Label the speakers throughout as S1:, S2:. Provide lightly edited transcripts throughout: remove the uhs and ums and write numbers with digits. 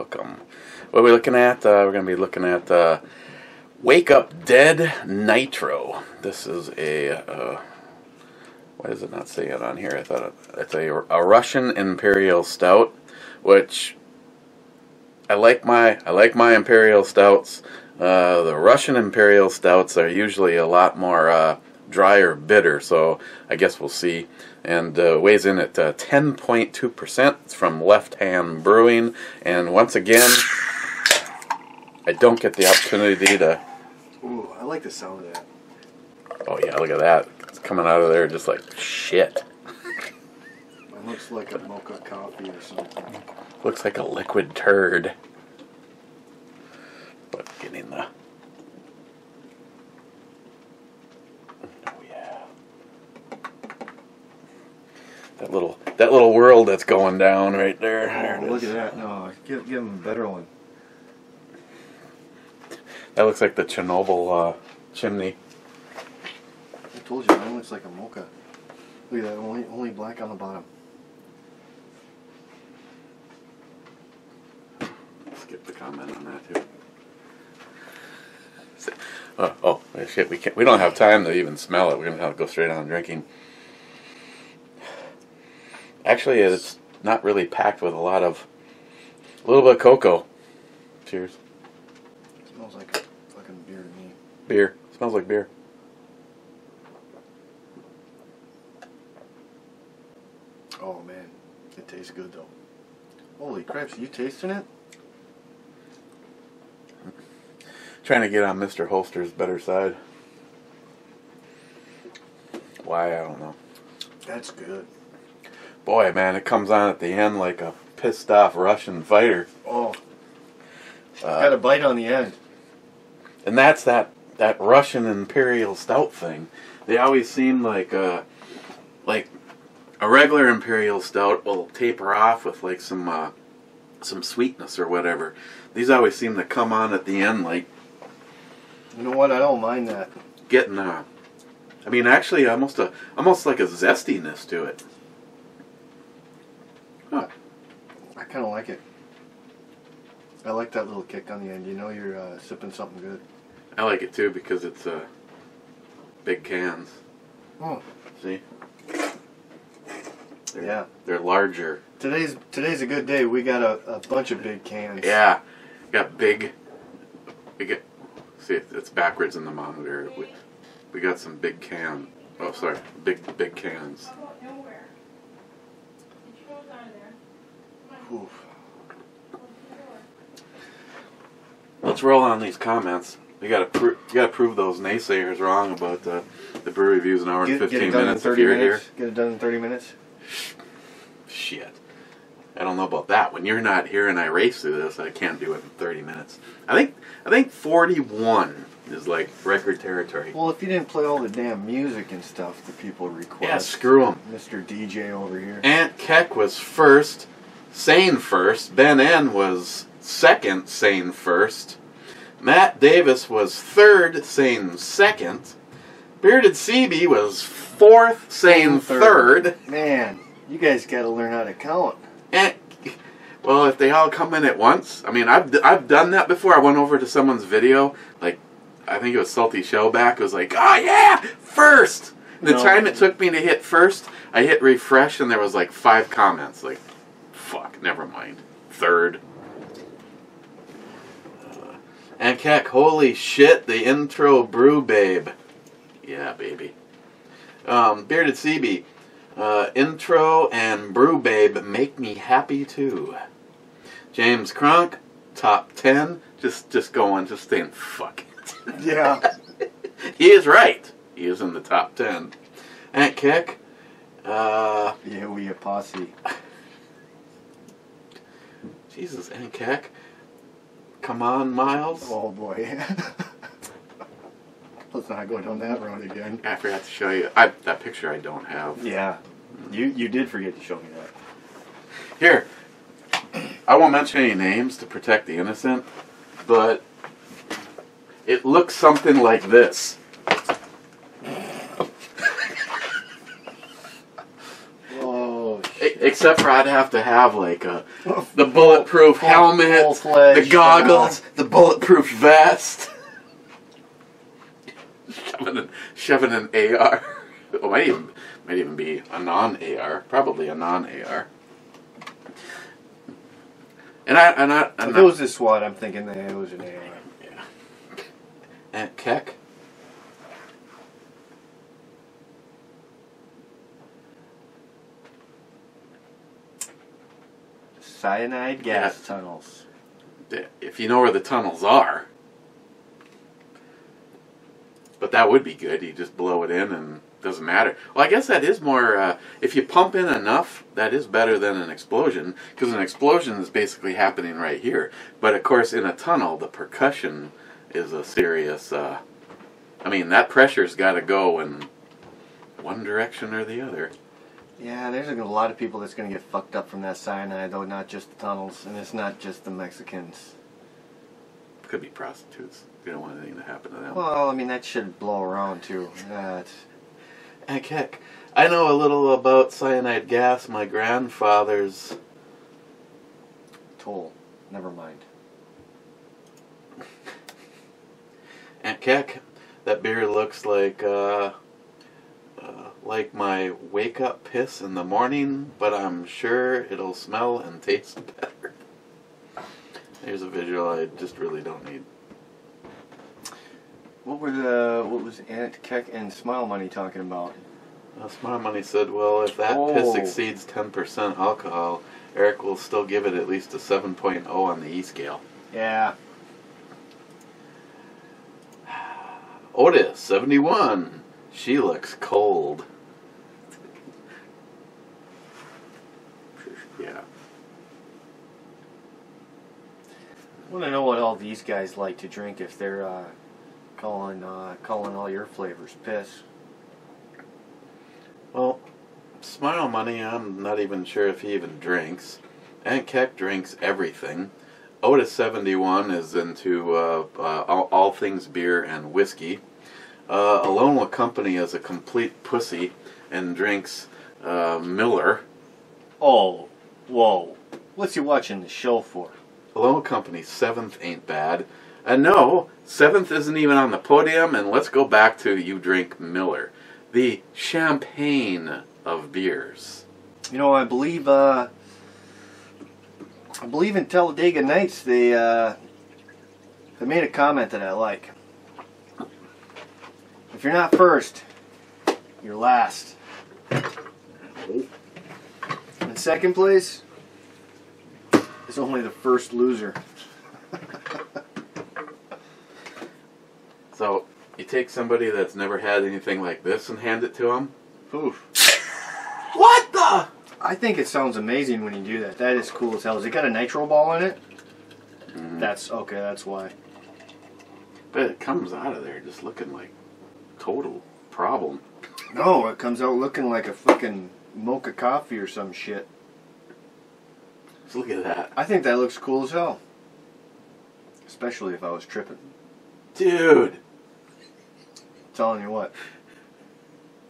S1: welcome. What are we looking at? We're going to be looking at Wake Up Dead Nitro. This is a, why does it not say it on here? I thought it's a Russian Imperial Stout, which I like my Imperial Stouts. The Russian Imperial Stouts are usually a lot more dry or bitter, so I guess we'll see. And weighs in at 10.2%. It's from Left Hand Brewing. And once again, I don't get the opportunity to...
S2: Ooh, I like the sound of that.
S1: Oh yeah, look at that. It's coming out of there just like shit.
S2: It looks like a mocha coffee or something.
S1: Looks like a liquid turd. But getting the... Oh yeah. That little world that's going down right there. There it
S2: Look
S1: is.
S2: at that. No, give him a better one.
S1: That looks like the Chernobyl chimney.
S2: I told you, mine looks like a mocha. Look at that, only black on the bottom.
S1: Skip the comment on that too. Oh shit! We don't have time to even smell it. We're gonna have to go straight on drinking. Actually, it's not really packed with a little bit of cocoa. Cheers.
S2: It smells like fucking beer to me.
S1: Beer. Smells like beer.
S2: Oh man, it tastes good though. Holy crap, so you tasting it?
S1: Trying to get on Mr. Holster's better side. Why, I don't know.
S2: That's good.
S1: Boy, man, it comes on at the end like a pissed off Russian fighter.
S2: Oh. Got a bite on the end.
S1: And that's that Russian Imperial Stout thing. They always seem like a regular Imperial Stout will taper off with like some sweetness or whatever. These always seem to come on at the end like...
S2: You know what? I don't mind that.
S1: Getting I mean, actually, almost like a zestiness to it. Huh.
S2: I kind of like it. I like that little kick on the end. You know you're sipping something good.
S1: I like it too because it's big cans.
S2: Oh.
S1: See?
S2: Yeah.
S1: They're larger.
S2: Today's a good day. We got a bunch of big cans.
S1: Yeah. Got big. See, it's backwards in the monitor. We got some big can. Oh, sorry. Big cans.
S2: Oof.
S1: Let's roll on these comments. You gotta prove those naysayers wrong about the brew reviews an hour and 15 minutes if you're here.
S2: Get it done in 30 minutes?
S1: Shit. I don't know about that. When you're not here and I race through this, I can't do it in 30 minutes. I think 41 is like record territory.
S2: Well, if you didn't play all the damn music and stuff that people request.
S1: Yeah, screw them.
S2: Mr. DJ over here.
S1: Aunt Keck was first, Sane first. Ben N was second, Sane first. Matt Davis was third, Sane second. Bearded CB was fourth, Sane third.
S2: Man, you guys got to learn how to count.
S1: And, well, if they all come in at once, I mean, I've done that before. I went over to someone's video, like, I think it was Salty Shellback. It was like, oh yeah, first. The time it took me to hit first, I hit refresh and there was like 5 comments. Like, fuck, never mind. Third. And Keck, holy shit, the intro brew babe. Yeah, baby. Bearded CB. Intro and brew babe make me happy too. James Cronk, top 10. Just saying fuck it.
S2: Yeah.
S1: He is right. He is in the top 10. Aunt Keck.
S2: Yeah, we a posse.
S1: Jesus, Aunt Keck. Come on, Miles.
S2: Oh boy. Let's not go down that road again.
S1: I forgot to show you. That picture I don't have.
S2: Yeah. You did forget to show me that.
S1: Here. I won't mention any names to protect the innocent, but it looks something like this.
S2: Oh,
S1: shit. Except for I'd have to have like the bulletproof helmet,
S2: full-fledged,
S1: the goggles, the bulletproof vest. shoving an AR. It might even be a non-AR. Probably a non-AR.
S2: If it was this SWAT, I'm thinking that it was an AR.
S1: Yeah. And Keck.
S2: Cyanide gas tunnels.
S1: If you know where the tunnels are. But that would be good. You just blow it in and it doesn't matter. Well, I guess that is more, if you pump in enough, that is better than an explosion. Because an explosion is basically happening right here. But of course, in a tunnel, the percussion is a serious, I mean, that pressure's got to go in one direction or the other.
S2: Yeah, there's a lot of people that's going to get fucked up from that cyanide, though, not just the tunnels, and it's not just the Mexicans.
S1: Could be prostitutes. You don't want anything to happen to them.
S2: Well, I mean, that should blow around, too.
S1: Heck, I know a little about cyanide gas. My grandfather's...
S2: Toll. Never mind.
S1: Aunt Keck, that beer looks like my wake-up piss in the morning, but I'm sure it'll smell and taste better. Here's a visual I just really don't need.
S2: What was Aunt Keck and Smile Money talking about?
S1: Smile Money said, well, if that piss exceeds 10% alcohol, Eric will still give it at least a 7.0 on the E-scale.
S2: Yeah.
S1: Otis, 71. She looks cold. Yeah.
S2: I want to know what all these guys like to drink if they're calling all your flavors piss.
S1: Well, Smile Money, I'm not even sure if he even drinks. Aunt Keck drinks everything. Otis 71 is into all things beer and whiskey. Alone with Company is a complete pussy and drinks Miller.
S2: Oh, whoa. What's he watching the show for?
S1: Alone with Company, 7th ain't bad. And no, 7th isn't even on the podium, and let's go back to you drink Miller. The champagne of beers.
S2: You know, I believe in Talladega Nights they made a comment that I like. If you're not first, you're last. In second place is only the first loser.
S1: So, you take somebody that's never had anything like this and hand it to them?
S2: Oof.
S1: What the?
S2: I think it sounds amazing when you do that. That is cool as hell. Has it got a nitro ball in it? That's okay, that's why.
S1: But it comes out of there just looking like total problem.
S2: No, it comes out looking like a fucking mocha coffee or some shit.
S1: Just look at that.
S2: I think that looks cool as hell. Especially if I was tripping.
S1: Dude.
S2: Telling you what.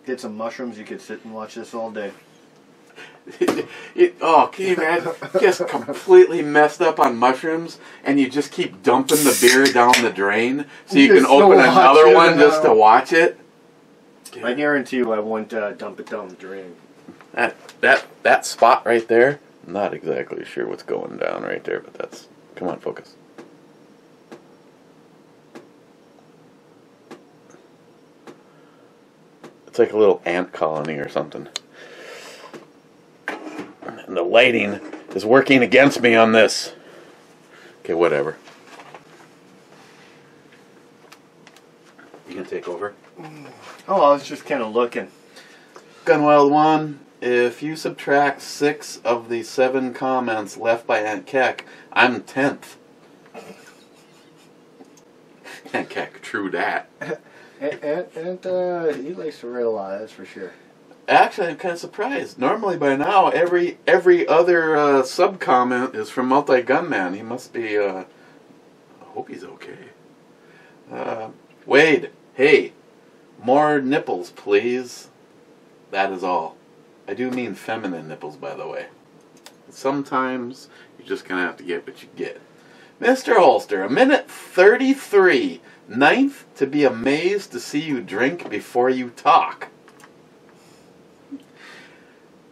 S2: Get some mushrooms, you could sit and watch this all day.
S1: Can you imagine? Just completely messed up on mushrooms, and you just keep dumping the beer down the drain so you can open another one just to watch it. Dude.
S2: I guarantee you I won't dump it down the drain.
S1: That spot right there, I'm not exactly sure what's going down right there, but that's... Come on, focus. It's like a little ant colony or something. And the lighting is working against me on this. Okay, whatever. You can take over.
S2: Oh, I was just kind of looking.
S1: Gunwild 1, if you subtract 6 of the 7 comments left by Aunt Keck, I'm 10th. Aunt Keck, true that.
S2: And he likes to write a lot, that's for sure.
S1: Actually, I'm kind of surprised. Normally, by now, every other sub-comment is from Multi-Gunman. He must be, I hope he's okay. Wade, hey, more nipples, please. That is all. I do mean feminine nipples, by the way. Sometimes you're just going to have to get what you get. Mr. Holster, a minute 33. Ninth, to be amazed to see you drink before you talk.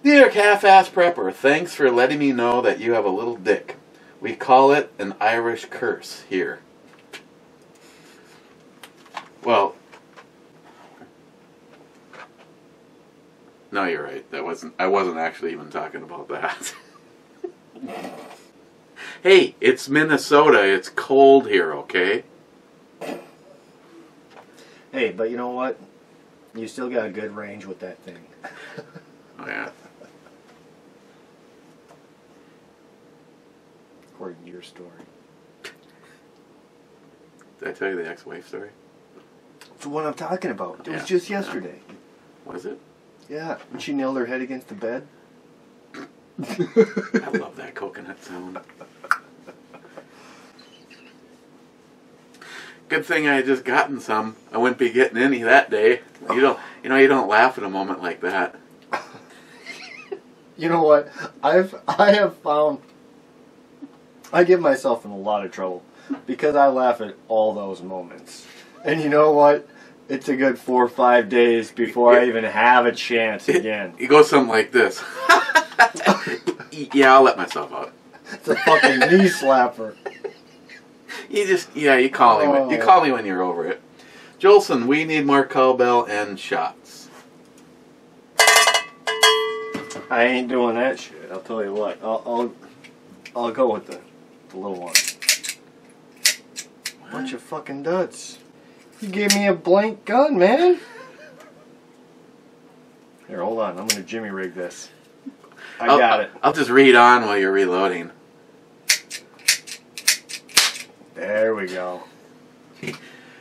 S1: Dear Half-Ass Prepper, thanks for letting me know that you have a little dick. We call it an Irish curse here. Well, no, you're right. I wasn't actually even talking about that. Hey, it's Minnesota. It's cold here, okay?
S2: Hey, but you know what? You still got a good range with that thing.
S1: Oh, yeah.
S2: According to your story.
S1: Did I tell you the ex-wife story?
S2: It's the one I'm talking about. It was
S1: Yeah.
S2: just yesterday.
S1: Was it?
S2: Yeah. When she nailed her head against the bed.
S1: I love that coconut sound. Good thing I had just gotten some. I wouldn't be getting any that day. You don't laugh at a moment like that.
S2: You know what? I have found I give myself in a lot of trouble because I laugh at all those moments. And you know what? It's a good 4 or 5 days before I even have a chance again.
S1: It goes something like this. Yeah, I'll let myself out.
S2: It's a fucking knee slapper.
S1: You call me when you're over it. Jolson, we need more cowbell and shots.
S2: I ain't doing that shit. I'll tell you what. I'll go with the little one. Bunch of fucking duds. You gave me a blank gun, man. Here, hold on. I'm gonna Jimmy rig this. I got it.
S1: I'll just read on while you're reloading.
S2: There we go.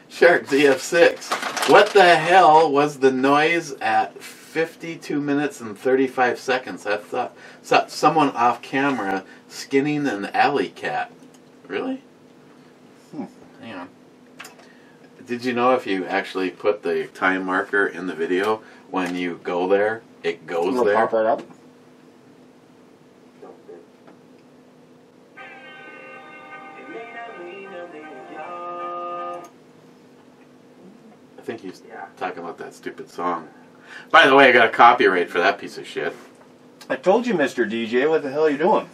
S1: Shark ZF6. What the hell was the noise at 52 minutes and 35 seconds? I thought someone off camera skinning an alley cat. Really? Hang on. Did you know if you actually put the time marker in the video, when you go there, it goes there?
S2: Pop that up.
S1: I think he's talking about that stupid song. By the way, I got a copyright for that piece of shit.
S2: I told you, Mr. DJ, what the hell are you doing?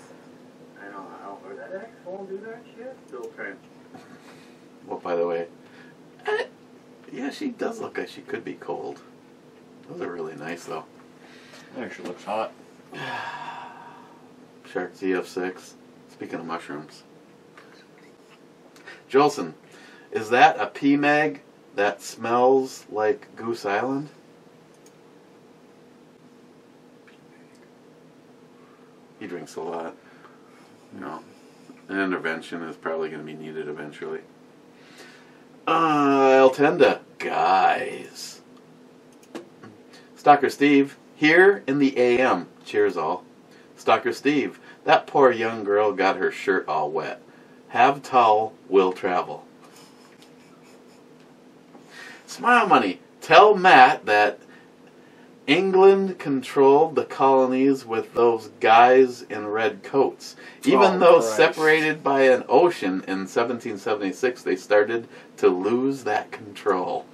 S3: I don't know. Or that X won't do that shit? Still trying.
S1: Well, by the way, yeah, she does look like she could be cold. Those are really nice, though.
S2: Actually looks hot.
S1: Shark ZF6. Speaking of mushrooms. Jolson, is that a PMag that smells like Goose Island? He drinks a lot. No. An intervention is probably going to be needed eventually. Eltenda. Guys. Stalker Steve. Here in the AM. Cheers all. Stalker Steve. That poor young girl got her shirt all wet. Have towel, will travel. Smile Money. Tell Matt that England controlled the colonies with those guys in red coats. Even though separated by an ocean in 1776, they started to lose that control.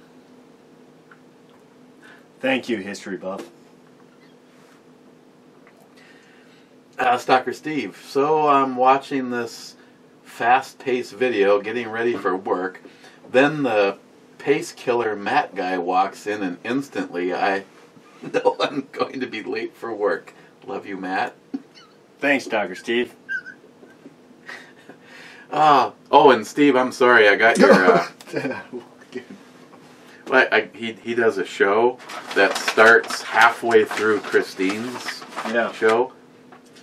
S2: Thank you, history buff.
S1: Stalker Steve. So I'm watching this fast-paced video, getting ready for work. Then the pace killer Matt guy walks in, and instantly I know I'm going to be late for work. Love you, Matt.
S2: Thanks, Dr. Steve.
S1: Oh, and Steve, I'm sorry. I got your... He does a show that starts halfway through Christine's show.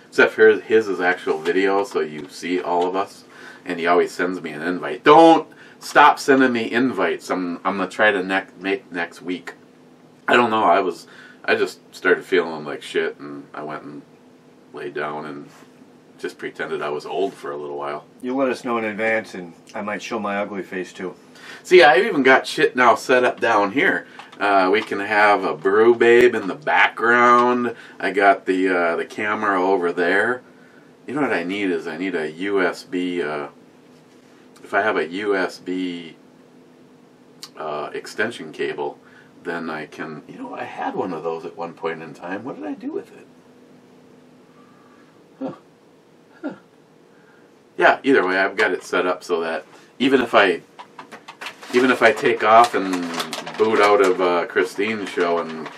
S1: Except for his is actual video, so you see all of us. And he always sends me an invite. Don't stop sending me invites. I'm gonna try to make next week. I don't know. I just started feeling like shit, and I went and laid down and just pretended I was old for a little while.
S2: You let us know in advance, and I might show my ugly face too.
S1: See, I've even got shit now set up down here. We can have a brew babe in the background. I got the camera over there. You know what I need is I need a USB. If I have a USB extension cable, then I can. You know, I had one of those at one point in time. What did I do with it? Huh. Yeah. Either way, I've got it set up so that even if I take off and boot out of Christine's show and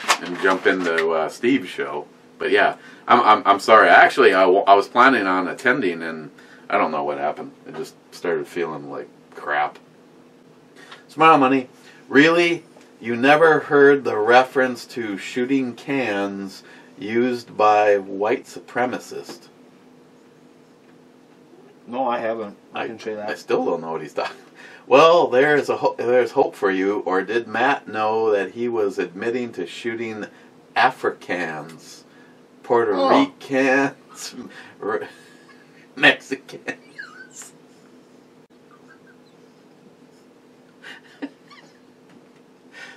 S1: jump into Steve's show, but yeah, I'm sorry. Actually, I was planning on attending, and I don't know what happened. I just started feeling like crap. Smile Money, really? You never heard the reference to shooting cans used by white supremacists?
S2: No, I haven't. I can say that.
S1: I still don't know what he's talking. Well, there's hope for you. Or did Matt know that he was admitting to shooting Africans, Puerto Ricans, Mexicans?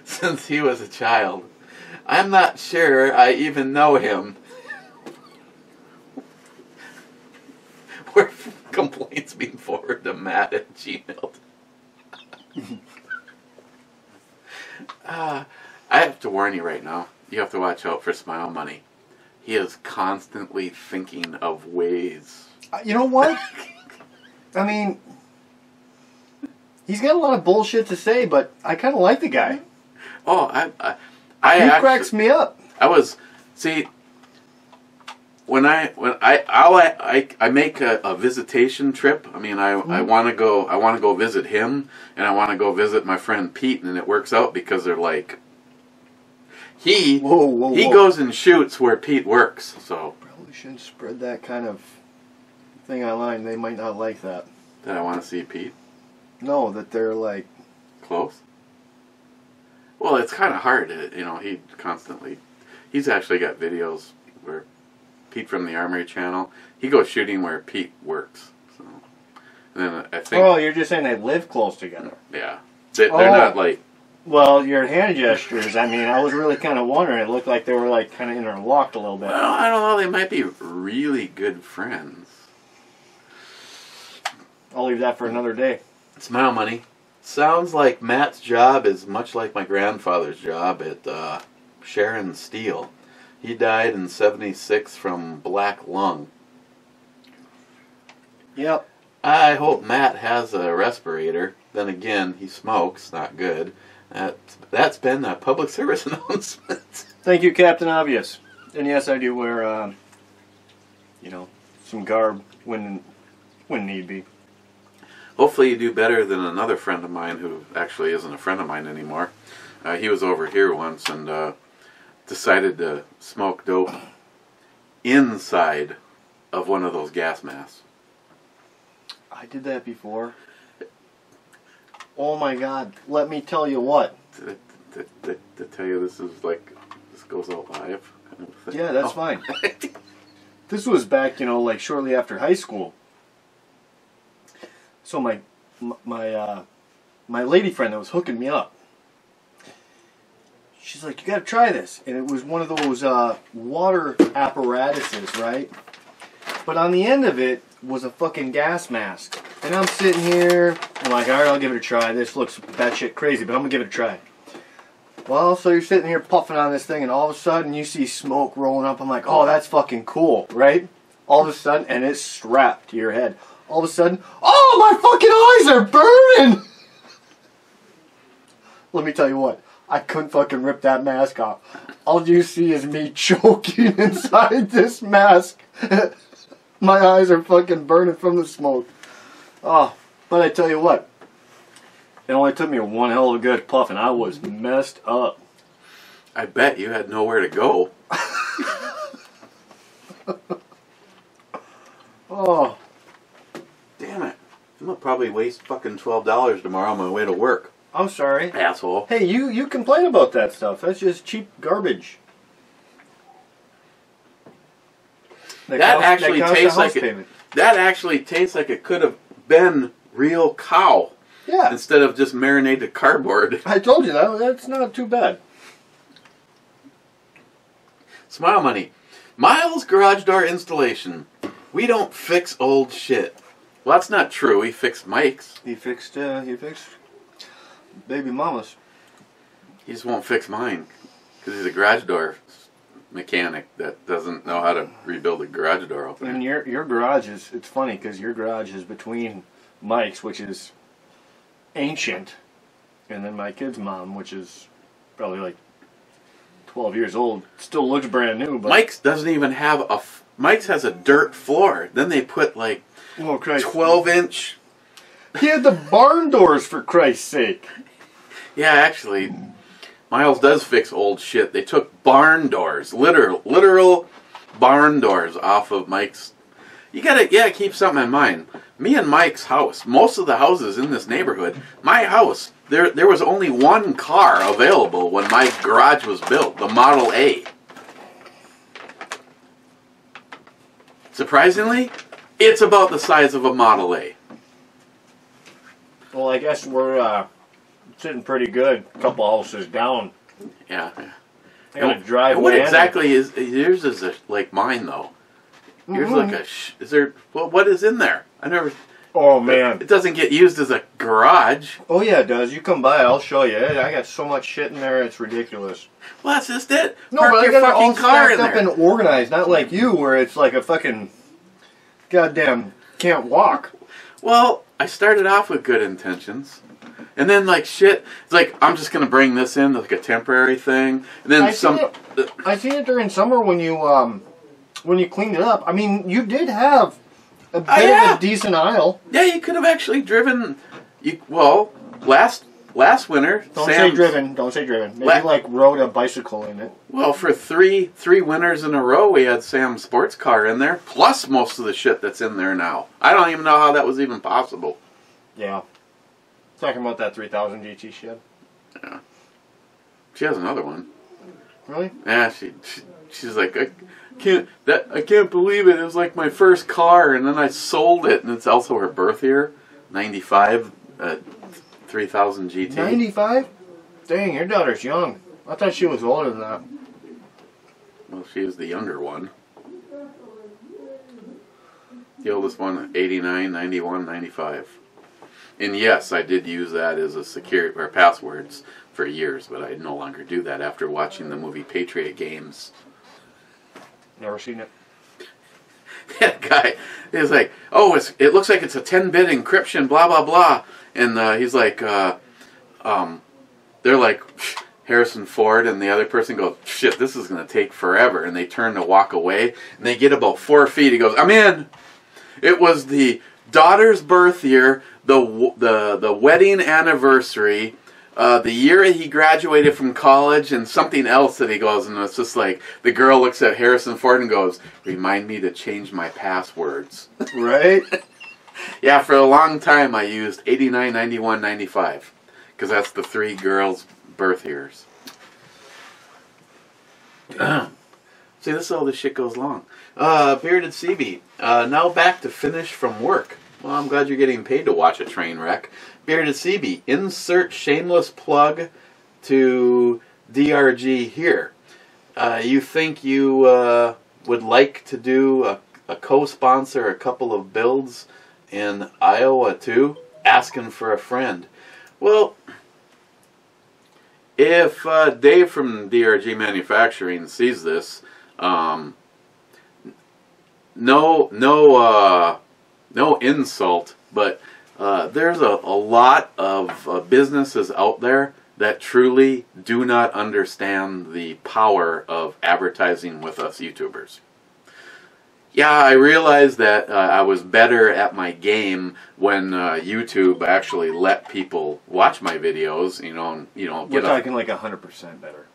S1: Since he was a child. I'm not sure I even know him. Where complaints being forwarded to Matt at Gmail. I have to warn you right now. You have to watch out for Smile Money. He is constantly thinking of ways.
S2: You know what? I mean, he's got a lot of bullshit to say, but I kind of like the guy.
S1: Oh,
S2: He cracks me up.
S1: When I make a visitation trip. I mean, I want to go visit him, and I want to go visit my friend Pete, and it works out because they're like he goes and shoots where Pete works. So
S2: probably shouldn't spread that kind of thing online. They might not like that.
S1: That I want to see Pete.
S2: No, that they're like
S1: close. Well, it's kind of hard. He's actually got videos where Pete from the Armory Channel, he goes shooting where Pete works. So, and then I think.
S2: Oh, you're just saying they live close together.
S1: Yeah, they're not like.
S2: Well, your hand gestures. I mean, I was really kind of wondering. It looked like they were like kind of interlocked a little bit.
S1: Well, I don't know. They might be really good friends.
S2: I'll leave that for another day.
S1: Smile Money. Sounds like Matt's job is much like my grandfather's job at Sharon Steel. He died in '76 from black lung.
S2: Yep.
S1: I hope Matt has a respirator. Then again, he smokes. Not good. That's been a public service announcement.
S2: Thank you, Captain Obvious. And yes, I do wear, some garb when need be.
S1: Hopefully you do better than another friend of mine who actually isn't a friend of mine anymore. He was over here once and decided to smoke dope inside of one of those gas masks.
S2: I did that before. Oh my God! Let me tell you what.
S1: To tell you this goes out live. Kind of thing.
S2: Yeah, that's fine. This was back, like shortly after high school. So my lady friend that was hooking me up, she's like, "You got to try this," and it was one of those water apparatuses, right? But on the end of it was a fucking gas mask, and I'm sitting here, I'm like, "All right, I'll give it a try. This looks batshit crazy, but I'm gonna give it a try." Well, so you're sitting here puffing on this thing, and all of a sudden you see smoke rolling up. I'm like, "Oh, that's fucking cool," right? All of a sudden, and it's strapped to your head. All of a sudden, oh, my fucking eyes are burning! Let me tell you what, I couldn't fucking rip that mask off. All you see is me choking inside this mask. My eyes are fucking burning from the smoke. Oh, but I tell you what, it only took me one hell of a good puff and I was messed up.
S1: I bet you had nowhere to go.
S2: Oh.
S1: Damn it. I'm going to probably waste fucking $12 tomorrow on my way to work.
S2: I'm sorry.
S1: Asshole.
S2: Hey, you complain about that stuff. That's just cheap garbage.
S1: That actually tastes like that actually tastes like it could have been real cow.
S2: Yeah.
S1: Instead of just marinated cardboard.
S2: I told you that's not too bad.
S1: Smile Money. Miles garage door installation. We don't fix old shit. Well, that's not true. He fixed Mike's.
S2: He fixed baby mama's.
S1: He just won't fix mine because he's a garage door mechanic that doesn't know how to rebuild a garage door opener.
S2: And your garage is, it's funny because your garage is between Mike's, which is ancient, and then my kid's mom, which is probably like 12 years old. Still looks brand new. But
S1: Mike's doesn't even have Mike's has a dirt floor. Then they put like 12-inch.
S2: He had the barn doors, for Christ's sake.
S1: Yeah, actually, Miles does fix old shit. They took barn doors, literal barn doors off of Mike's. You gotta keep something in mind. Me and Mike's house, most of the houses in this neighborhood, my house, there was only one car available when my garage was built, the Model A. Surprisingly, it's about the size of a Model A.
S2: Well, I guess we're sitting pretty good. A couple houses down.
S1: Yeah.
S2: I got a driveway.
S1: What exactly is yours? Is like mine though? Yours like a. Is there? Well, what is in there? I never.
S2: Oh man,
S1: it doesn't get used as a garage.
S2: Oh yeah, it does. You come by, I'll show you. I got so much shit in there, it's ridiculous.
S1: Well, that's just it.
S2: No,
S1: Park
S2: but I
S1: your
S2: got it
S1: fucking
S2: all
S1: car in
S2: stacked up
S1: there.
S2: and organized. Not like you, where it's like a fucking goddamn can't walk.
S1: Well, I started off with good intentions. And then, like, shit, it's like, I'm just going to bring this in, like a temporary thing. And then
S2: I seen it during summer when you cleaned it up. I mean, you did have a bit of a decent aisle.
S1: Yeah, you could have actually driven, last winter,
S2: Don't say driven. Maybe, like, rode a bicycle in it.
S1: Well, for three winters in a row, we had Sam's sports car in there, plus most of the shit that's in there now. I don't even know how that was even possible.
S2: Yeah. Talking about that 3000 GT shed.
S1: Yeah. She has another one.
S2: Really?
S1: Yeah, she's like, I can't believe it. It was like my first car, and then I sold it, and it's also her birth year, 95, 3000 GT.
S2: 95? Dang, your daughter's young. I thought she was older than that.
S1: Well, she was the younger one. The oldest one, 89, 91, 95. And yes, I did use that as a security or passwords for years, but I no longer do that after watching the movie Patriot Games.
S2: Never seen it.
S1: That guy is like, oh, it looks like it's a 10-bit encryption, blah blah blah, and he's like, they're like, Harrison Ford, and the other person goes, shit, this is gonna take forever, and they turn to walk away, and they get about 4 feet. He goes, I'm in. It was the daughter's birth year, the wedding anniversary, the year he graduated from college, and something else that he goes, and it's just like, the girl looks at Harrison Ford and goes, remind me to change my passwords.
S2: Right?
S1: Yeah, for a long time I used 89, 91, 95, because that's the three girls' birth years. See, this is all this shit goes long. Bearded CB. Now back to finish from work. Well, I'm glad you're getting paid to watch a train wreck. Bearded CB. Insert shameless plug to DRG here. You think you would like to do a co-sponsor a couple of builds in Iowa too? Asking for a friend. Well, if Dave from DRG Manufacturing sees this, no insult, but there's a lot of businesses out there that truly do not understand the power of advertising with us YouTubers. Yeah, I realized that I was better at my game when YouTube actually let people watch my videos.
S2: We're talking like 100% better.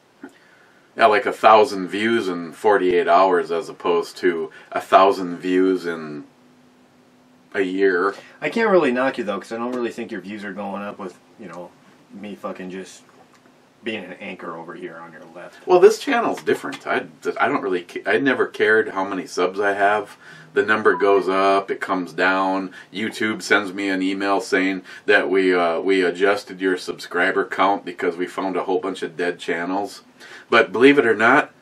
S1: Yeah, like 1,000 views in 48 hours as opposed to 1,000 views in a year.
S2: I can't really knock you though, because I don't really think your views are going up with, me fucking just being an anchor over here on your left.
S1: Well, this channel's different. I don't really. I never cared how many subs I have. The number goes up, it comes down. YouTube sends me an email saying that we adjusted your subscriber count because we found a whole bunch of dead channels. But believe it or not,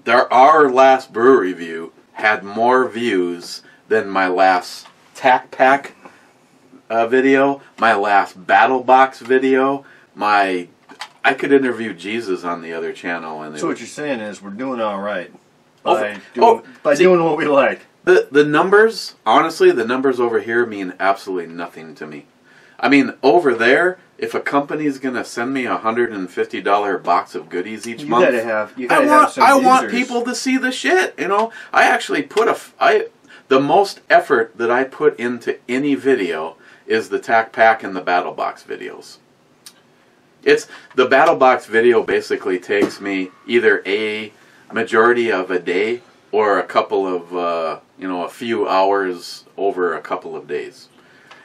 S1: our last brew review had more views than my last Tac Pack video, my last Battle Box video, I could interview Jesus on the other channel. And
S2: so what you're saying is we're doing all right
S1: by
S2: doing what we like.
S1: The numbers, honestly, the numbers over here mean absolutely nothing to me. I mean, over there, if a company's going to send me a $150 box of goodies each month, I want people to see the shit, you know. I actually the most effort that I put into any video is the Tac Pack and the Battle Box videos. The Battle Box video basically takes me either a majority of a day or a couple of, a few hours over a couple of days.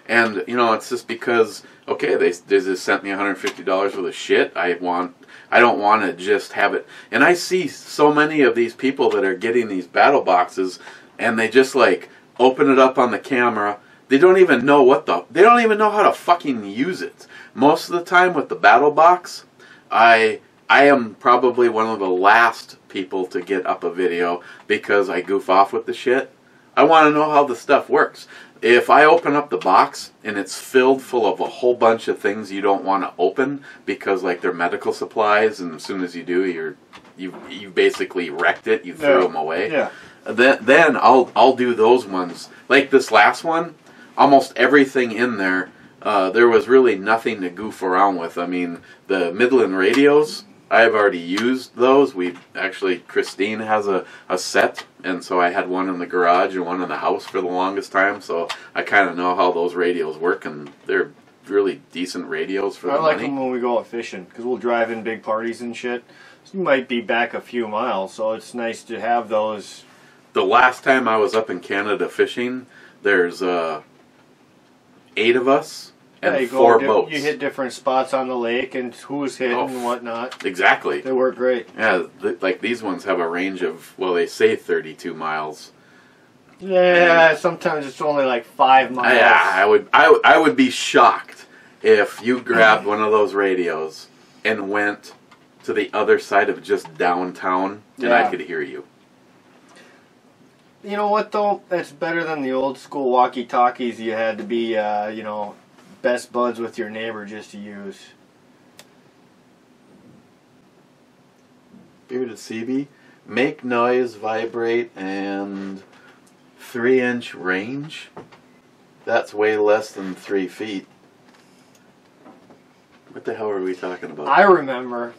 S1: And, it's just because, okay, they just sent me $150 worth of shit. I don't want to just have it. And I see so many of these people that are getting these battle boxes, and they just like open it up on the camera. They don't even know they don't even know how to fucking use it. Most of the time with the battle box, I am probably one of the last people to get up a video because I goof off with the shit. I want to know how the stuff works. If I open up the box and it's filled full of a whole bunch of things you don't want to open because like they're medical supplies, and as soon as you do, you basically wrecked it. You threw them away.
S2: Yeah.
S1: Then I'll do those ones. Like this last one, almost everything in there. There was really nothing to goof around with. I mean, the Midland radios, I've already used those. Christine has a set, and so I had one in the garage and one in the house for the longest time, so I kind of know how those radios work, and they're really decent radios for the money.
S2: I like them when we go out fishing, because we'll drive in big parties and shit. So you might be back a few miles, so it's nice to have those.
S1: The last time I was up in Canada fishing, there's 8 of us. And 4 boats.
S2: You hit different spots on the lake and who's hitting and whatnot.
S1: Exactly.
S2: They work great.
S1: Yeah, like these ones have a range of, well, they say 32 miles.
S2: Yeah, sometimes it's only like 5 miles.
S1: Yeah, I would be shocked if you grabbed one of those radios and went to the other side of just downtown and I could hear you.
S2: You know what, though? It's better than the old school walkie-talkies you had to be, best buds with your neighbor just to use.
S1: Bearded CB, make noise, vibrate, and 3-inch range. That's way less than 3 feet. What the hell are we talking about?
S2: I remember.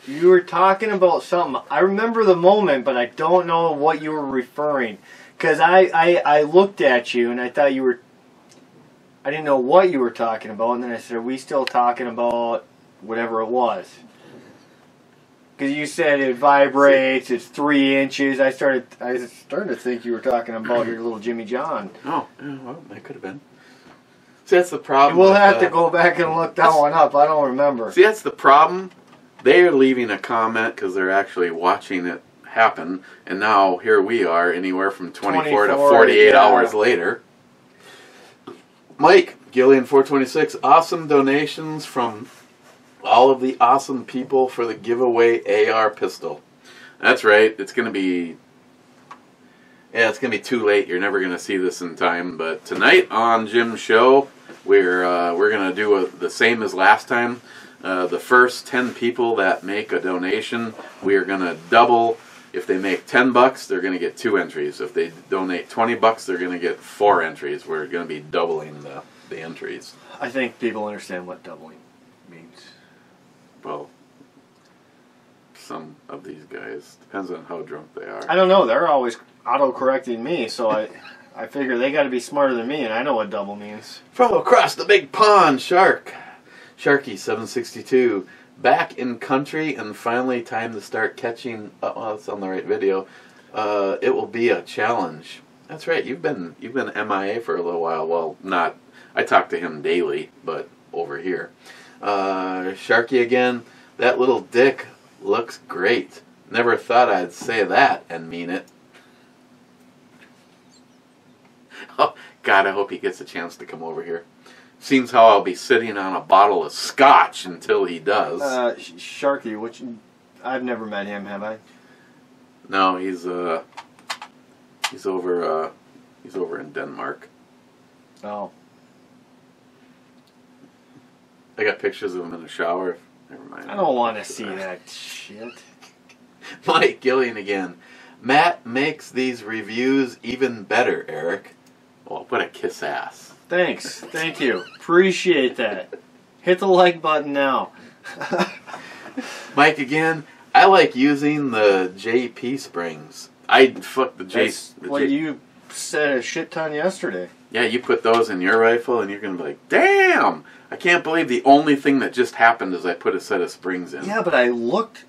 S2: You were talking about something. I remember the moment, but I don't know what you were referring. Because I looked at you and I thought I didn't know what you were talking about, and then I said, are we still talking about whatever it was? Because you said it vibrates, it's 3 inches. I started to think you were talking about your little Jimmy John.
S1: Oh, well, that could have been. See, that's the problem.
S2: We'll have to go back and look that one up. I don't remember.
S1: See, that's the problem. They're leaving a comment because they're actually watching it happen, and now here we are anywhere from 24 to 48 hours later. Mike, Gillian 426, awesome donations from all of the awesome people for the giveaway AR pistol. That's right, it's going to be too late. You're never going to see this in time, but tonight on Jim's show, we're going to do the same as last time. The first 10 people that make a donation, we are going to double. If they make $10, they're going to get 2 entries. If they donate $20, they're going to get 4 entries. We're going to be doubling the entries.
S2: I think people understand what doubling means.
S1: Well, some of these guys, depends on how drunk they are.
S2: I don't know. They're always auto-correcting me, so I figure they got to be smarter than me, and I know what double means.
S1: From across the big pond, Sharky 762. Back in country and finally time to start catching. Oh, that's on the right video. It will be a challenge. That's right. You've been MIA for a little while. Well, not I talk to him daily, but over here. Sharky again, that little dick looks great. Never thought I'd say that and mean it. Oh, God, I hope he gets a chance to come over here. Seems how I'll be sitting on a bottle of scotch until he does.
S2: Sharky, I've never met him, have I?
S1: No, he's over in Denmark.
S2: Oh.
S1: I got pictures of him in the shower. Never mind.
S2: I don't want to see that shit.
S1: Mike Gillian again. Matt makes these reviews even better, Eric. Well, what a kiss ass.
S2: Thanks. Thank you. Appreciate that. Hit the like button now.
S1: Mike again. I like using the JP springs.
S2: That's what you said a shit ton yesterday.
S1: Yeah, you put those in your rifle and you're going to be like, damn! I can't believe the only thing that just happened is I put a set of springs in.
S2: Yeah, but I looked,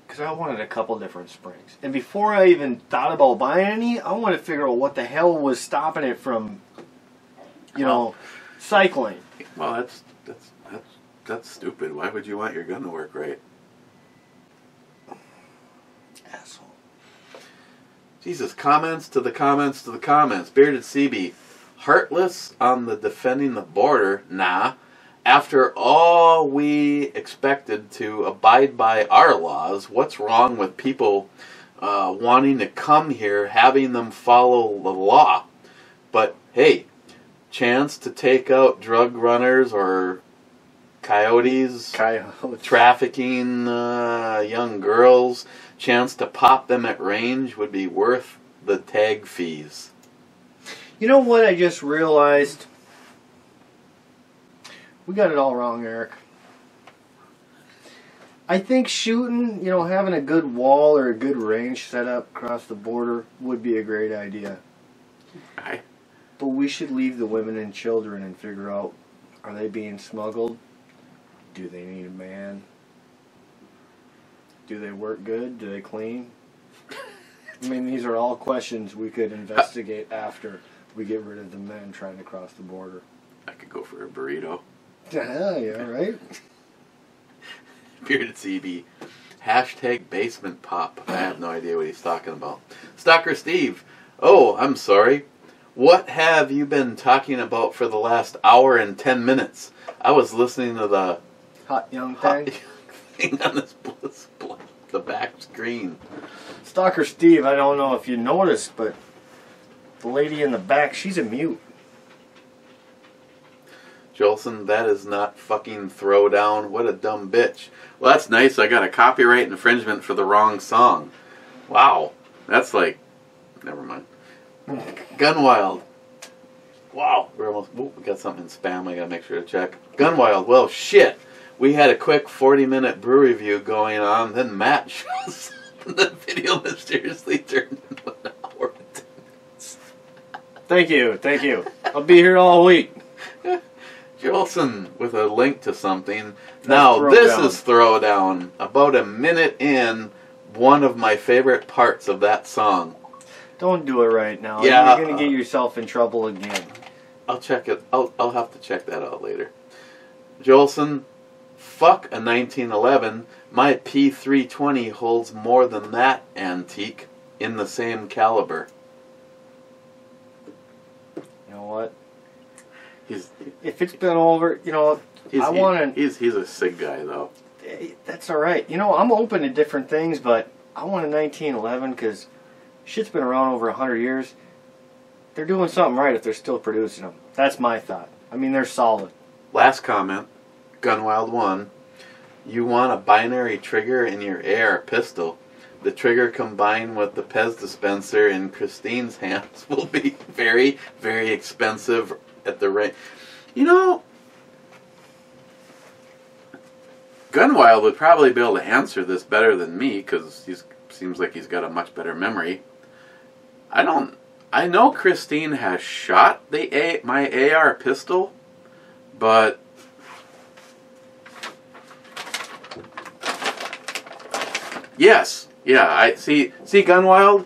S2: because I wanted a couple different springs. And before I even thought about buying any, I wanted to figure out what the hell was stopping it from, cycling.
S1: Well, that's stupid. Why would you want your gun to work right?
S2: Asshole.
S1: Jesus, comments to the comments to the comments. Bearded CB, heartless on the defending the border. Nah. After all we expected to abide by our laws, what's wrong with people wanting to come here, having them follow the law? But hey, chance to take out drug runners or coyotes. Trafficking young girls, chance to pop them at range would be worth the tag fees.
S2: You know what I just realized? We got it all wrong, Eric. I think shooting, having a good wall or a good range set up across the border would be a great idea.
S1: Aye.
S2: But we should leave the women and children and figure out, are they being smuggled? Do they need a man? Do they work good? Do they clean? I mean, these are all questions we could investigate after we get rid of the men trying to cross the border.
S1: I could go for a burrito.
S2: Yeah, right?
S1: Bearded CB. Hashtag basement pop. I have no idea what he's talking about. Stalker Steve. Oh, I'm sorry. What have you been talking about for the last hour and 10 minutes? I was listening to the
S2: Hot young thing
S1: on the back screen.
S2: Stalker Steve, I don't know if you noticed, but the lady in the back, she's a mute.
S1: Jolson, that is not fucking throwdown. What a dumb bitch. Well, that's nice. I got a copyright infringement for the wrong song. Wow. That's like... Never mind. Gunwild. Wow. We're almost... Ooh, we got something in spam. I gotta make sure to check. Gunwild. Well, shit. We had a quick 40-minute brew review going on. Then Matt shows the video mysteriously turned into an hour and 10 minutes.
S2: Thank you. I'll be here all week.
S1: Jolson with a link to something. Now, this is Throwdown. About a minute in, one of my favorite parts of that song.
S2: Don't do it right now.
S1: Yeah,
S2: you're going to get yourself in trouble again.
S1: I'll check it. I'll have to check that out later. Jolson, fuck a 1911. My P320 holds more than that antique in the same caliber.
S2: You know what?
S1: If
S2: it's been over, I want to...
S1: He's a SIG guy, though.
S2: That's all right. I'm open to different things, but I want a 1911 because shit's been around over 100 years. They're doing something right if they're still producing them. That's my thought. I mean, they're solid.
S1: Last comment, Gunwild 1. You want a binary trigger in your AR pistol. The trigger combined with the Pez dispenser in Christine's hands will be very, very expensive at the rate. Gunwild would probably be able to answer this better than me because he seems like he's got a much better memory. I know Christine has shot my AR pistol, but yes, yeah. I see Gunwild.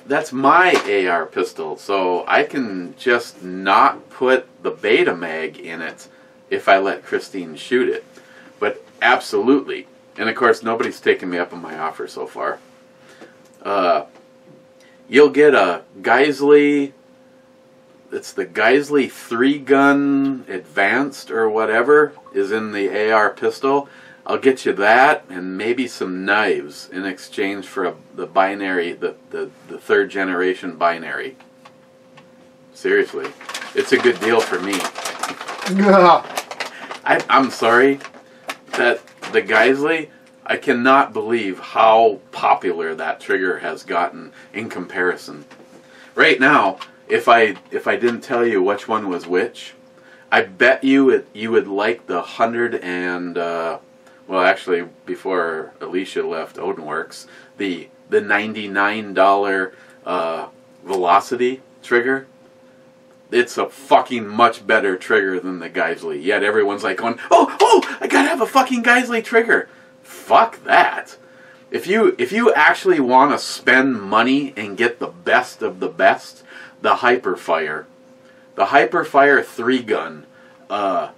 S1: that's my AR pistol, so I can just not put the beta mag in it if I let Christine shoot it. But absolutely. And of course, nobody's taken me up on my offer so far. You'll get a Geisley, it's the Geisley 3-gun advanced or whatever is in the AR pistol. I'll get you that and maybe some knives in exchange for the binary, the 3rd generation binary. Seriously, it's a good deal for me. I'm sorry that the Geisley, I cannot believe how popular that trigger has gotten in comparison. Right now, if I didn't tell you which one was which, I bet you would like the 100 and well, actually, before Alicia left Odinworks, the $99 Velocity trigger. It's a fucking much better trigger than the Geisley. Yet everyone's like going, oh, I gotta have a fucking Geisley trigger. Fuck that. If you actually want to spend money and get the best of the best, the Hyperfire 3-gun,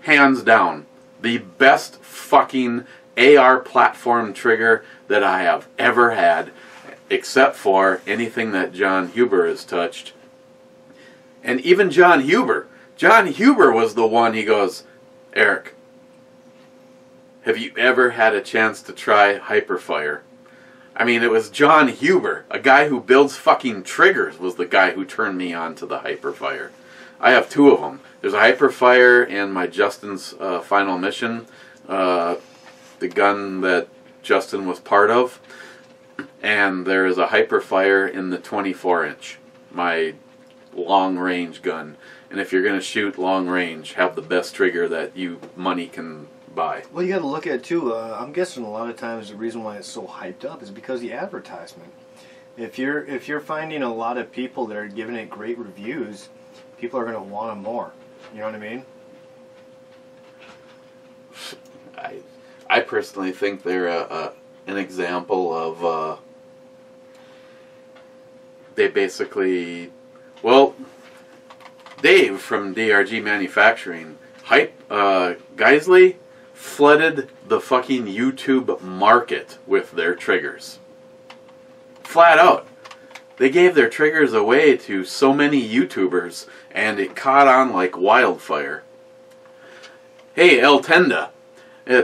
S1: hands down, the best fucking AR platform trigger that I have ever had, except for anything that John Huber has touched. And even John Huber was the one, he goes, Eric, have you ever had a chance to try Hyperfire? I mean, it was John Huber, a guy who builds fucking triggers, was the guy who turned me on to the Hyperfire. I have 2 of them. There's a Hyperfire in my Justin's final mission, the gun that Justin was part of, and there is a Hyperfire in the 24-inch, my long-range gun. And if you're going to shoot long-range, have the best trigger that money can buy.
S2: Well, you got to look at it too. I'm guessing a lot of times the reason why it's so hyped up is because of the advertisement. If you're finding a lot of people that are giving it great reviews, people are going to want them more. You know what I mean?
S1: I personally think they're an example of they basically, well, Dave from DRG Manufacturing, Geisley flooded the fucking YouTube market with their triggers. Flat out. They gave their triggers away to so many YouTubers, and it caught on like wildfire. Hey, El Tenda,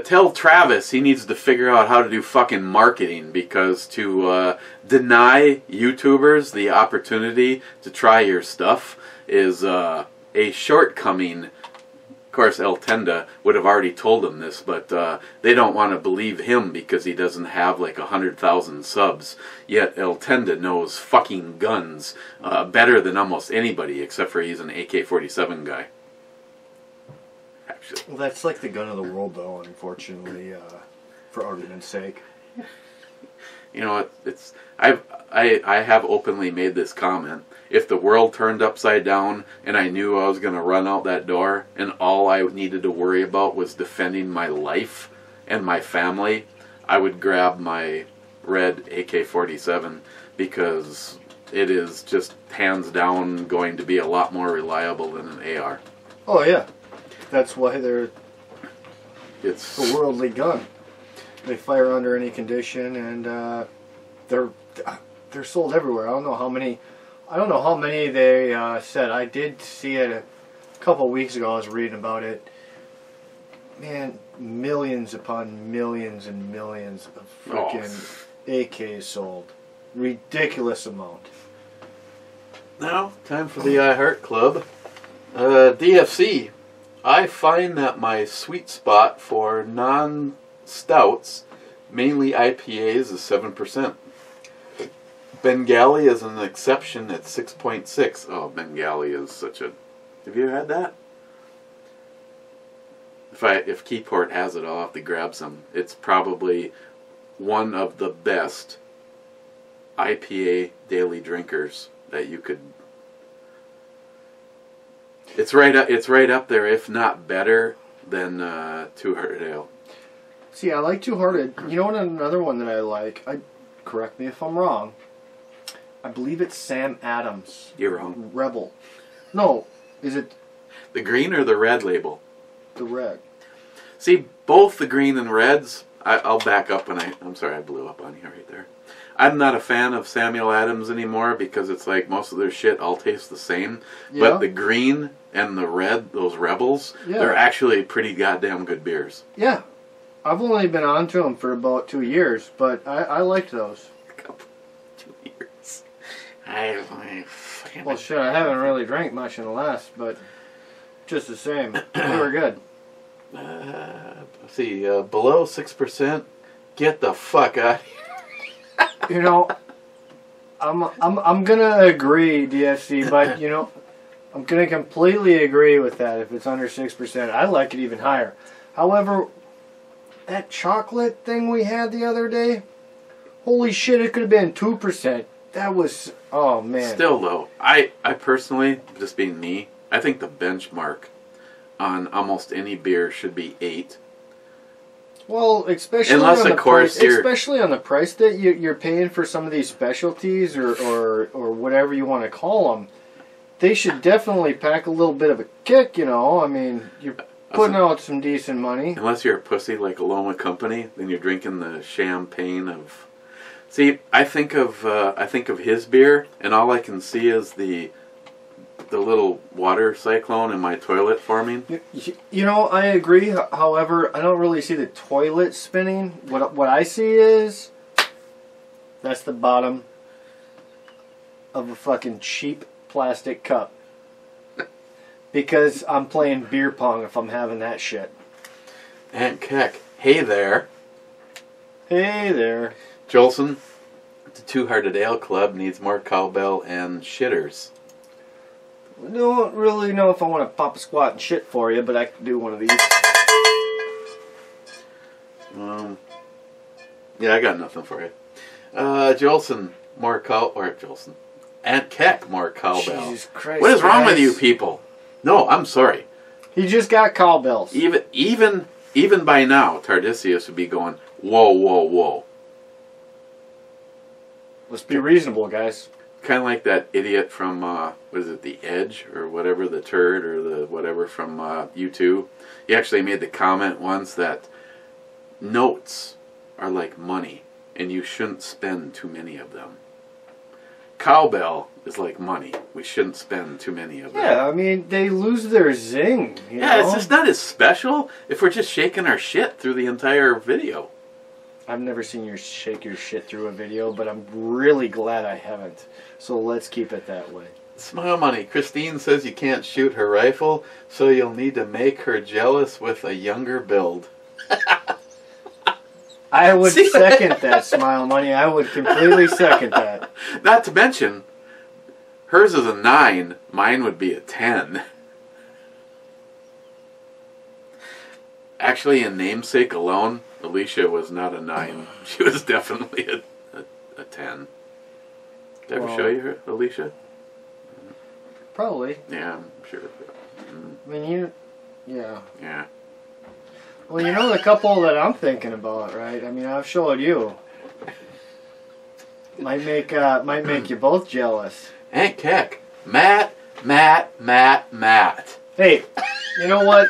S1: tell Travis he needs to figure out how to do fucking marketing, because to deny YouTubers the opportunity to try your stuff is a shortcoming. Of course, El Tenda would have already told him this, but they don't want to believe him because he doesn't have like 100,000 subs. Yet El Tenda knows fucking guns better than almost anybody, except for he's an AK-47 guy. Actually.
S2: Well, that's like the gun of the world, though, unfortunately, for argument's sake.
S1: You know what? I have openly made this comment. If the world turned upside down and I knew I was going to run out that door and all I needed to worry about was defending my life and my family, I would grab my red AK-47, because it is just hands down going to be a lot more reliable than an AR.
S2: Oh yeah, that's why
S1: it's
S2: a worldly gun. They fire under any condition, and they're sold everywhere. I don't know how many they said. I did see it a couple weeks ago. I was reading about it. Man, millions upon millions and millions of freaking AKs sold. Ridiculous amount.
S1: Now, time for the iHeart Club. DFC. I find that my sweet spot for non-stouts, mainly IPAs, is 7%. Bengali is an exception at 6.6. Oh, Bengali is such a... Have you had that? If Keyport has it, I'll have to grab some. It's probably one of the best IPA daily drinkers that you could... It's right up there, if not better, than Two Hearted Ale.
S2: See, I like Two Hearted. You know what? Another one that I like. Correct me if I'm wrong. I believe it's Sam Adams.
S1: You're wrong.
S2: Rebel. No, is it
S1: The green or the red label?
S2: the red?
S1: See, both the green and reds, I'll back up when I'm sorry I blew up on you right there. I'm not a fan of Samuel Adams anymore because it's like most of their shit all tastes the same.
S2: Yeah.
S1: But the green and the red, those Rebels,
S2: Yeah.
S1: they're actually pretty goddamn good beers.
S2: Yeah. I've only been on to them for about 2 years, but I liked those.
S1: 2 years.
S2: Well, shit, I haven't really drank much in the last, but just the same, they were good.
S1: Let's see, below 6%, get the fuck out of here.
S2: You know, I'm gonna agree, DFC, but you know, I'm gonna completely agree with that. If it's under 6%, I like it even higher. However, that chocolate thing we had the other day, holy shit, it could have been 2%. That was, oh man.
S1: Still though, I personally, just being me, I think the benchmark on almost any beer should be 8.
S2: Well, especially
S1: Unless,
S2: on the
S1: of course,
S2: price, especially on the price that you're paying for some of these specialties or whatever you want to call them, they should definitely pack a little bit of a kick. You know, I mean, you're putting out some decent money.
S1: Unless you're a pussy like Alone Company, then you're drinking the champagne of. See, I think of his beer, and all I can see is the little water cyclone in my toilet forming.
S2: You know, I agree. However, I don't really see the toilet spinning. What I see is that's the bottom of a fucking cheap plastic cup. Because I'm playing beer pong if I'm having that shit.
S1: Aunt Keck, hey there.
S2: Hey there.
S1: Jolson, the Two Hearted Ale Club needs more cowbell and shitters.
S2: I don't really know if I want to pop a squat and shit for you, but I can do one of these.
S1: Yeah, I got nothing for you. Jolson, more Jolson. Aunt Keck, more cowbell.
S2: Jesus Christ.
S1: What is wrong with
S2: guys.
S1: you people? No, I'm sorry.
S2: He just got cowbells.
S1: Even by now, Tardisius would be going, whoa, whoa, whoa.
S2: Let's be reasonable, guys.
S1: Kind of like that idiot from, what is it, The Edge, or whatever, the turd, or the whatever from U2. He actually made the comment once that notes are like money, and you shouldn't spend too many of them. Cowbell is like money. We shouldn't spend too many of them.
S2: Yeah, I mean, they lose their zing. You know?
S1: It's just not as special if we're just shaking our shit through the entire video.
S2: I've never seen you shake your shit through a video, but I'm really glad I haven't. So let's keep it that way.
S1: Smile money. Christine says you can't shoot her rifle, so you'll need to make her jealous with a younger build.
S2: I would second that, Smile Money. I would completely second that.
S1: Not to mention, hers is a 9. Mine would be a 10. Actually, in namesake alone, Alicia was not a 9. She was definitely a 10. Did I ever show you her, Alicia?
S2: Probably.
S1: Yeah, I'm sure.
S2: I mean, yeah.
S1: Yeah.
S2: Well, you know the couple that I'm thinking about, right? I mean, I've showed you. Might make you both jealous.
S1: Aunt Keck. Matt.
S2: Hey, you know what?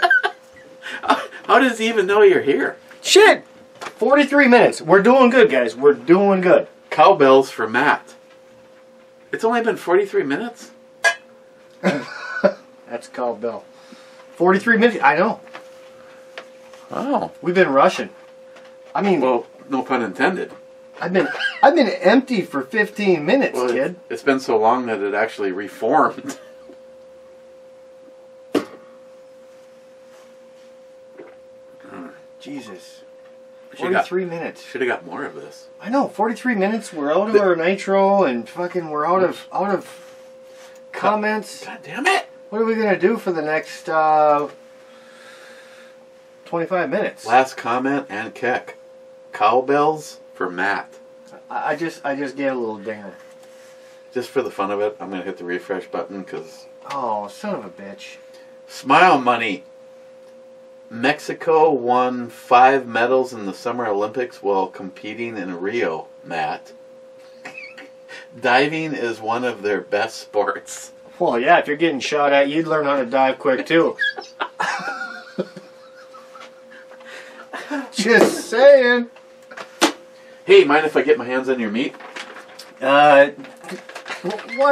S1: How does he even know you're here?
S2: Shit! 43 minutes. We're doing good, guys. We're doing good.
S1: Cowbells for Matt. It's only been 43 minutes?
S2: That's cowbell. 43 minutes. I know.
S1: Oh.
S2: We've been rushing. I mean,
S1: Well, no pun intended.
S2: I've been empty for 15 minutes,
S1: Well,
S2: kid.
S1: it's been so long that it actually reformed.
S2: Jesus.
S1: Should've got-
S2: 43 minutes.
S1: Should have got more of this.
S2: I know, 43 minutes. We're out of our nitro and fucking we're out of comments.
S1: God damn it!
S2: What are we going to do for the next 25 minutes?
S1: Last comment and Keck. Cowbells for Matt.
S2: I just gave a little dinger.
S1: Just for the fun of it, I'm going to hit the refresh button because...
S2: Oh, son of a bitch.
S1: Smile money. Mexico won 5 medals in the Summer Olympics while competing in Rio, Matt. diving is one of their best sports.
S2: Well, yeah, if you're getting shot at, you'd learn how to dive quick, too. Just saying.
S1: Hey, mind if I get my hands on your meat?
S2: Why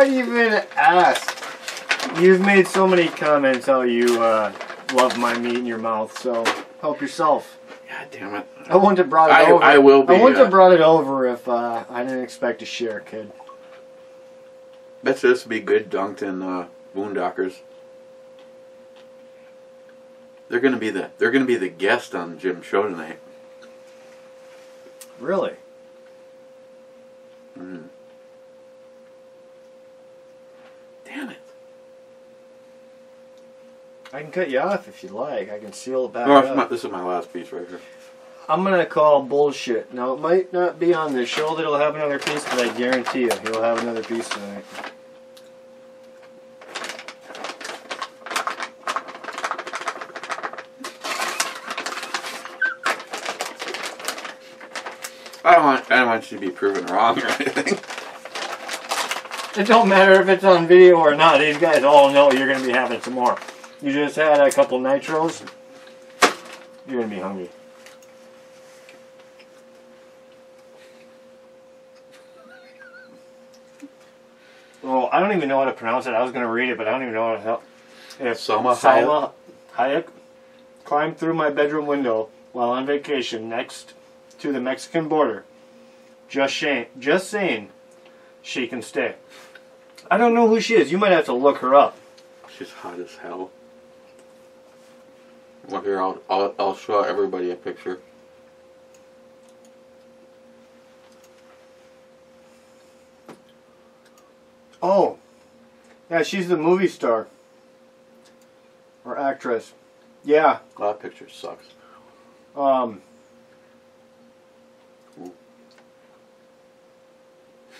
S2: even ask? You've made so many comments how you love my meat in your mouth, so help yourself.
S1: God damn it.
S2: I wouldn't have brought it over.
S1: I will be.
S2: I wouldn't have brought it over if I didn't expect to share, kid.
S1: That's just be good dunked in Boondockers. They're gonna be the guest on Jim's show tonight.
S2: Really?
S1: Mm. Damn it.
S2: I can cut you off if you like. I can seal it back
S1: Oh,
S2: up.
S1: this is my last piece right here.
S2: I'm going to call bullshit. Now, it might not be on this show that he'll have another piece, but I guarantee you he'll have another piece tonight.
S1: I don't want you to be proven wrong or anything.
S2: It don't matter if it's on video or not. These guys all know you're going to be having some more. You just had a couple nitros. You're going to be hungry. Well, I don't even know how to pronounce it. I was going to read it, but I don't even know how to help. If
S1: Salma
S2: Hayek climbed through my bedroom window while on vacation next to the Mexican border, just saying she can stay. I don't know who she is. You might have to look her up.
S1: She's hot as hell. Well, here, I'll show everybody a picture.
S2: Oh, yeah, she's the movie star or actress. Yeah.
S1: Oh, that picture sucks.
S2: Um.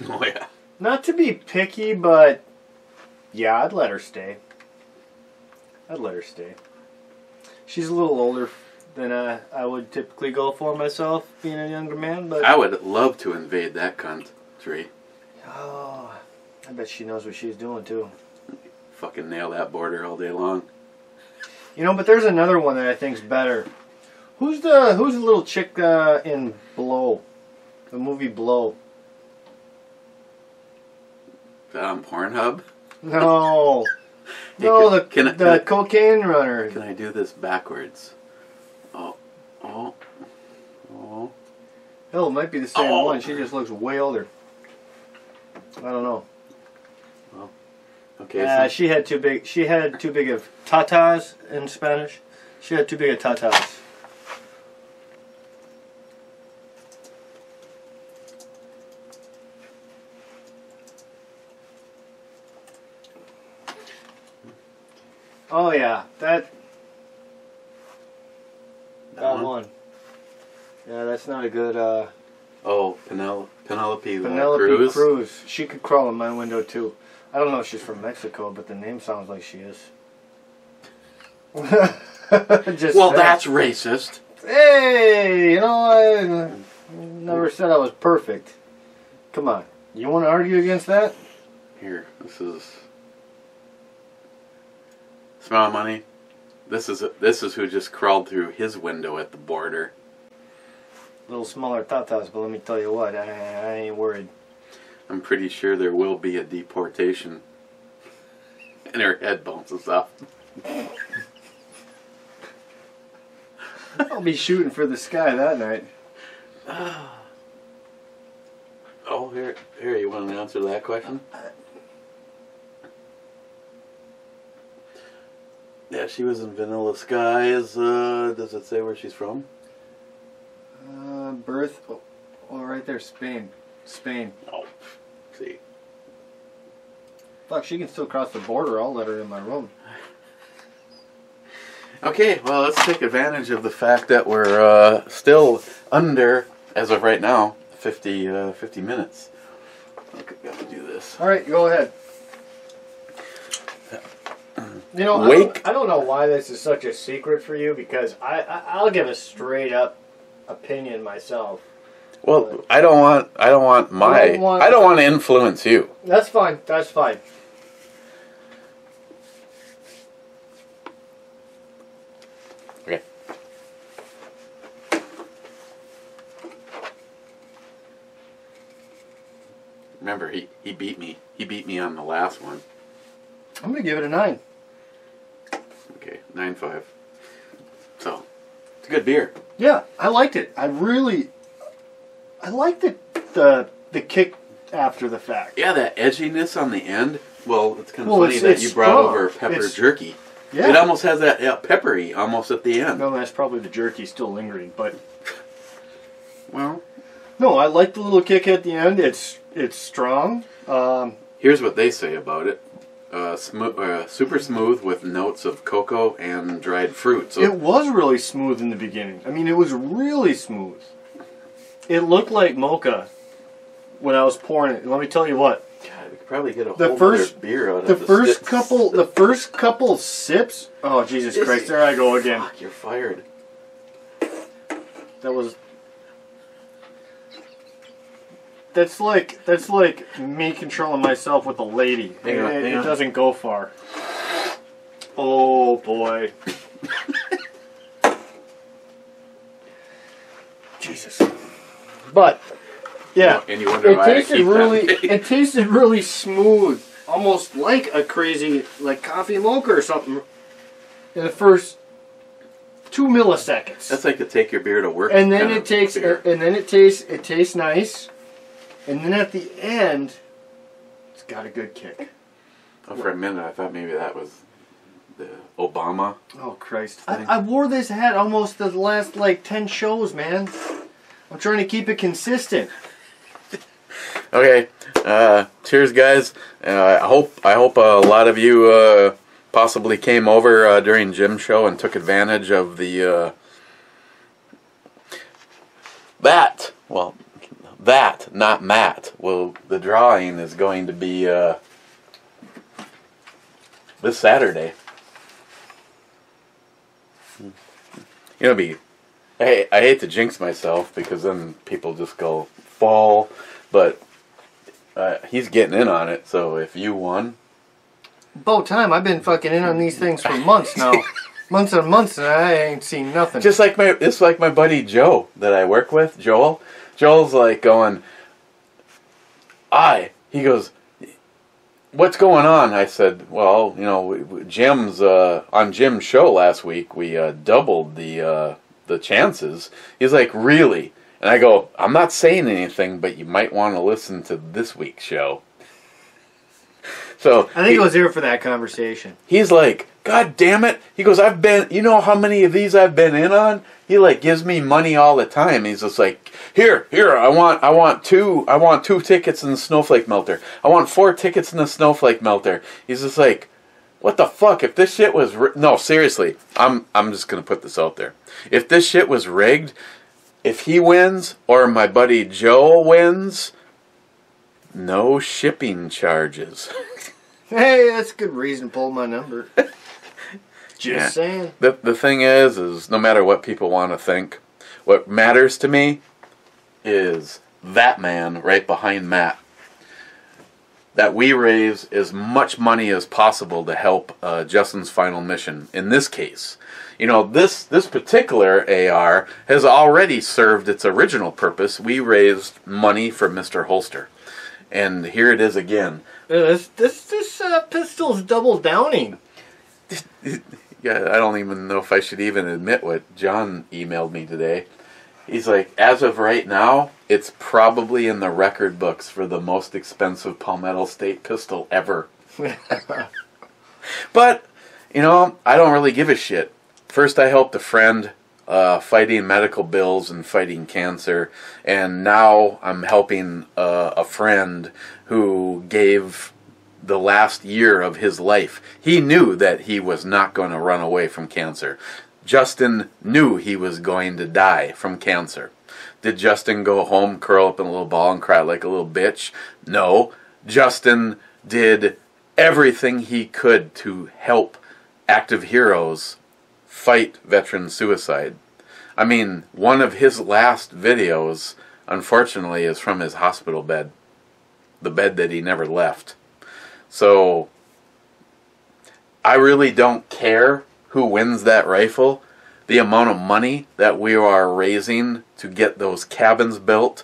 S1: Oh yeah.
S2: Not to be picky, but yeah, I'd let her stay. I'd let her stay. She's a little older than I would typically go for myself, being a younger man, but...
S1: I would love to invade that country.
S2: Oh, I bet she knows what she's doing, too.
S1: Fucking nail that border all day long.
S2: You know, but there's another one that I think's better. Who's the little chick in Blow? The movie Blow.
S1: Is that on Pornhub?
S2: No.
S1: Hey,
S2: No,
S1: the
S2: cocaine runner.
S1: Can I do this backwards? Oh.
S2: Hell, it might be the same one. She just looks way older. I don't know.
S1: Well, okay.
S2: She had too big. She had too big of tatas in Spanish. She had too big of tatas. Oh yeah, that one. Yeah, that's not a good.
S1: Oh, Penelope Cruz.
S2: She could crawl in my window too. I don't know if she's from Mexico, but the name sounds like she is.
S1: That's racist.
S2: Hey, you know, I never said I was perfect. Come on, you want to argue against that?
S1: Here, this is. Smell money. This is who just crawled through his window at the border.
S2: A little smaller tatas, but let me tell you what, I ain't worried.
S1: I'm pretty sure there will be a deportation. And her head bounces off.
S2: I'll be shooting for the sky that night.
S1: Oh, here, you want to answer that question? Yeah, she was in Vanilla Skies. Does it say where she's from?
S2: Birth. Oh, right there, Spain.
S1: Oh, see.
S2: Fuck, she can still cross the border. I'll let her in my room.
S1: Okay, well, let's take advantage of the fact that we're still under, as of right now, 50 minutes. Okay, got to do this.
S2: All right, go ahead. You know, I don't know why this is such a secret for you, because I'll give a straight up opinion myself.
S1: Well, I don't want I don't want to influence you.
S2: That's fine. That's fine.
S1: Okay. Remember, he beat me. He beat me on the last one.
S2: I'm gonna give it a 9.
S1: Okay, 9.5. So, it's a good beer.
S2: Yeah, I liked it. I liked the kick after the fact.
S1: Yeah, that edginess on the end. Well, it's kind of
S2: Well,
S1: funny
S2: it's
S1: that you brought
S2: strong.
S1: over pepper
S2: It's-
S1: jerky.
S2: Yeah.
S1: It almost has that peppery almost at the end.
S2: No, that's probably the jerky still lingering, but
S1: Well,
S2: no, I like the little kick at the end. It's strong.
S1: here's what they say about it. Super smooth with notes of cocoa and dried fruit. So
S2: It was really smooth in the beginning. I mean, it was really smooth. It looked like mocha when I was pouring it. And let me tell you what.
S1: God, we could probably get a
S2: The
S1: whole
S2: first-
S1: other beer out
S2: The
S1: of
S2: first
S1: sticks.
S2: couple sips. Oh Jesus
S1: This
S2: Christ!
S1: is-
S2: There I go again.
S1: Fuck, you're fired.
S2: That's like me controlling myself with a lady.
S1: Hang on, hang
S2: It
S1: on.
S2: doesn't go far. Oh boy. Jesus. But yeah,
S1: And you wonder why I keep that.
S2: it tasted really smooth, almost like a crazy coffee mocha or something. In the first 2 milliseconds,
S1: That's like to take your beer to work.
S2: and then
S1: kind
S2: it
S1: of
S2: takes,
S1: beer.
S2: and then it tastes nice, and then at the end, it's got a good kick.
S1: Oh, for a minute, I thought maybe that was the Obama.
S2: Oh Christ!
S1: Thing.
S2: I wore this hat almost the last 10 shows, man. I'm trying to keep it consistent.
S1: Okay, cheers, guys. I hope a lot of you possibly came over during Jim's show and took advantage of the that not Matt. Well, the drawing is going to be this Saturday. It'll be. I hate to jinx myself because then people just go fall, but he's getting in on it. So if you won,
S2: About time. I've been fucking in on these things for months now. Months and months, and I ain't seen nothing.
S1: it's like my buddy Joe that I work with, Joel. Joel's like going, he goes, what's going on? I said, well, Jim's on Jim's show last week. We doubled the chances. He's like, really? And I go, I'm not saying anything, but you might want to listen to this week's show. So
S2: I think I was here for that conversation.
S1: he's like, God damn it. He goes, you know how many of these I've been in on? He gives me money all the time. He's just like, here, I want two tickets in the Snowflake Melter. I want 4 tickets in the Snowflake Melter. He's just like, what the fuck? If this shit was no, seriously, I'm just gonna put this out there. If this shit was rigged, if he wins or my buddy Joe wins, no shipping charges.
S2: Hey, that's a good reason to pull my number. Just saying.
S1: The thing is no matter what people want to think, what matters to me is that man right behind Matt. That we raise as much money as possible to help Justin's final mission. In this case, this particular AR has already served its original purpose. We raised money for Mr. Holster, and here it is again.
S2: This pistol's double downing.
S1: Yeah, I don't even know if I should even admit what John emailed me today. He's like, as of right now, it's probably in the record books for the most expensive Palmetto State pistol ever. But, I don't really give a shit. First I helped a friend fighting medical bills and fighting cancer, and now I'm helping a friend who gave the last year of his life. He knew that he was not going to run away from cancer. Justin knew he was going to die from cancer. Did Justin go home, curl up in a little ball, and cry like a little bitch? No. Justin did everything he could to help active heroes fight veteran suicide. I mean, one of his last videos unfortunately, is from his hospital bed. The bed that he never left. So, I really don't care who wins that rifle. The amount of money that we are raising to get those cabins built.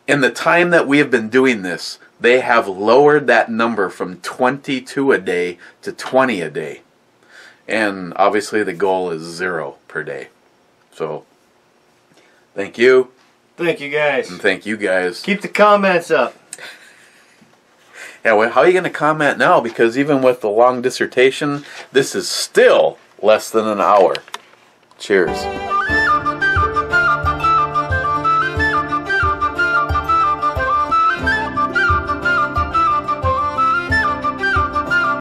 S1: In the time that we have been doing this, they have lowered that number from 22 a day to 20 a day. And obviously the goal is 0 per day. So, thank you.
S2: Thank you guys.
S1: And thank you guys.
S2: Keep the comments up.
S1: Yeah, well, how are you going to comment now? Because even with the long dissertation, this is still less than an hour. Cheers.